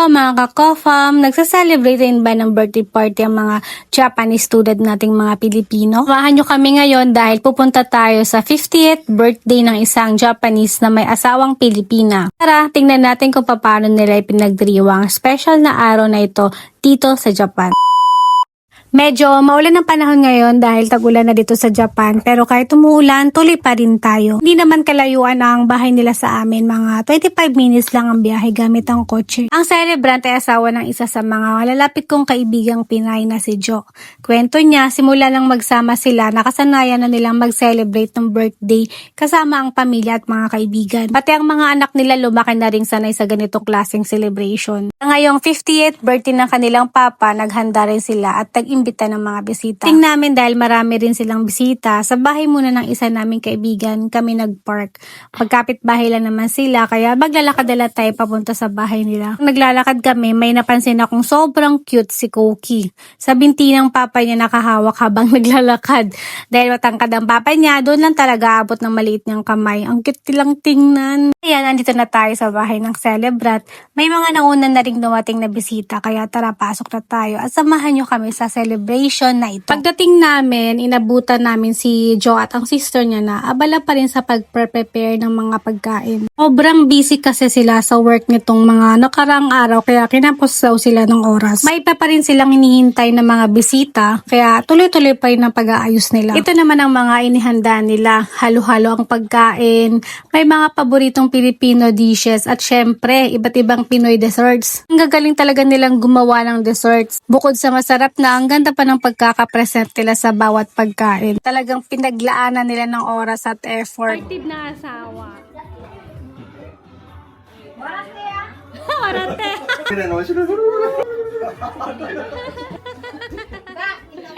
mga ka-COFAM, nagsa-celebrate rin ba ng birthday party ang mga Japanese student nating mga Pilipino? Samahan nyo kami ngayon dahil pupunta tayo sa 50th birthday ng isang Japanese na may asawang Pilipina. Tara, tingnan natin kung paano nila ipinagdiriwang special na araw na ito dito sa Japan. Medyo maulan ang panahon ngayon dahil tag-ulan na dito sa Japan, pero kahit umuulan, tuloy pa rin tayo. Hindi naman kalayuan ang bahay nila sa amin, mga 25 minutes lang ang biyahe gamit ang kotse. Ang celebrant ay asawa ng isa sa mga malalapit kong kaibigang Pinay na si Jo. Kwento niya, simula lang magsama sila, nakasanayan na nilang mag-celebrate ng birthday kasama ang pamilya at mga kaibigan. Pati ang mga anak nila lumaki na rin sanay sa ganitong klaseng celebration. Ngayong 50th birthday ng kanilang papa, naghanda rin sila at imbita ng mga bisita. Tingnan namin dahil marami rin silang bisita. Sa bahay muna ng isa naming kaibigan, kami nag-park. Pagkapit bahay lang naman sila, kaya maglalakad-ala tayo papunta sa bahay nila. Naglalakad kami, may napansin akong sobrang cute si Koki. Sa binti ng papa niya nakahawak habang naglalakad. Dahil matangkad ang papa niya, doon lang talaga abot ng maliit niyang kamay. Ang cute lang tingnan. Ayan, andito na tayo sa bahay ng celebrant. May mga nauna na ring dumating na bisita, kaya tara, pasok na tayo at samahan niyo kami sa celebration na ito. Pagdating namin, inabutan namin si Jo at ang sister niya na abala pa rin sa pag-prepare ng mga pagkain. Sobrang busy kasi sila sa work nitong mga nakarang araw, kaya kinapos daw sila ng oras. May pa rin silang hinihintay ng mga bisita, kaya tuloy-tuloy pa rin ang pag-aayos nila. Ito naman ang mga inihanda nila. Halo-halo ang pagkain, may mga paboritong Filipino dishes at syempre, iba't ibang Pinoy desserts. Ang gagaling talaga nilang gumawa ng desserts. Bukod sa masarap na, ang ganda pa ng pagkakapresent nila sa bawat pagkain. Talagang pinaglaanan nila ng oras at effort. Active na asawa. Warate ah. Warate.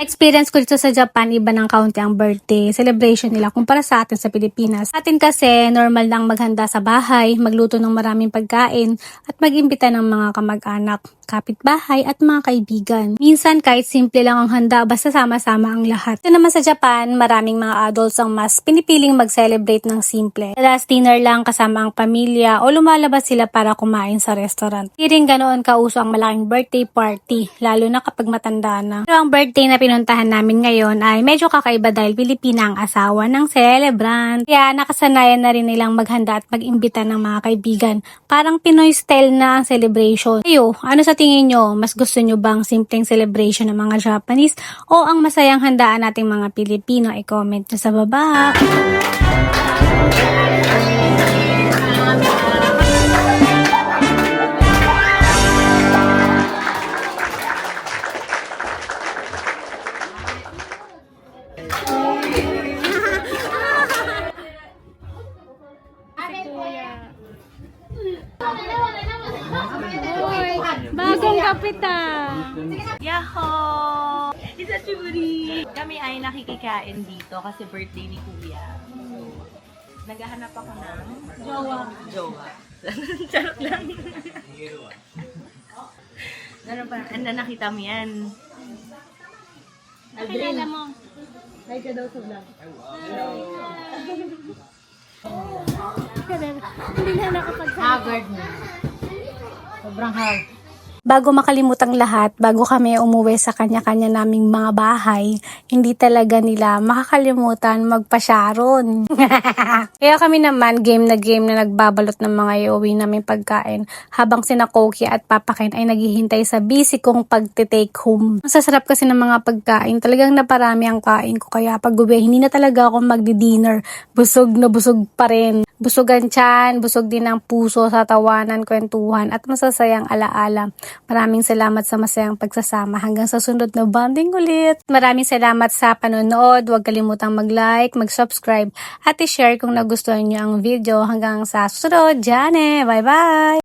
Experience ko dito sa Japan, iba ng kaunti ang birthday celebration nila kumpara sa atin sa Pilipinas. Sa atin kasi, normal lang maghanda sa bahay, magluto ng maraming pagkain, at mag-imbita ng mga kamag-anak, kapitbahay, at mga kaibigan. Minsan, kahit simple lang ang handa, basta sama-sama ang lahat. Ito naman sa Japan, maraming mga adults ang mas pinipiling mag-celebrate ng simple. Last dinner lang kasama ang pamilya o lumalabas sila para kumain sa restaurant. Hindi rin ganoon kauso ang malaking birthday party, lalo na kapag matanda na. Pero ang birthday na pinuntahan namin ngayon ay medyo kakaiba dahil Pilipina ang asawa ng celebrant. Kaya nakasanayan na rin nilang maghanda at mag-imbita ng mga kaibigan. Parang Pinoy style na ang celebration. Ayo, ano sa tingin nyo? Mas gusto nyo bang simpleng celebration ng mga Japanese o ang masayang handaan nating mga Pilipino? I-comment nyo sa baba. Bagong kapitan. Yahoo! Isashiburi! Kami ay nakikikain dito kasi birthday ni Kuya. Naghahanap ako ng jowa. Charot lang. Ano pa? Ano nakita mo yan? Nakilala mo. Hi ka daw sa vlog. Hindi na nakapagsalita. Haggard na. Sobrang hard. Bago makalimutang lahat, bago kami umuwi sa kanya-kanya naming mga bahay, hindi talaga nila makakalimutan magpasyaron. Kaya kami naman, game na nagbabalot ng mga iuwi namin pagkain, habang sina Koki at Papa Ken ay naghihintay sa busy kong pagte-take home. Ang sasarap kasi ng mga pagkain, talagang naparami ang kain ko, kaya pag uwi, hindi na talaga ako magdi-dinner. Busog na busog pa rin. Busog ang tiyan, busog din ang puso sa tawanan, kwentuhan, at masasayang alaala. Maraming salamat sa masayang pagsasama. Hanggang sa sunod na bonding ulit. Maraming salamat sa panonood. Huwag kalimutang mag-like, mag-subscribe, at i-share kung nagustuhan nyo ang video. Hanggang sa susunod. Jane! Bye-bye!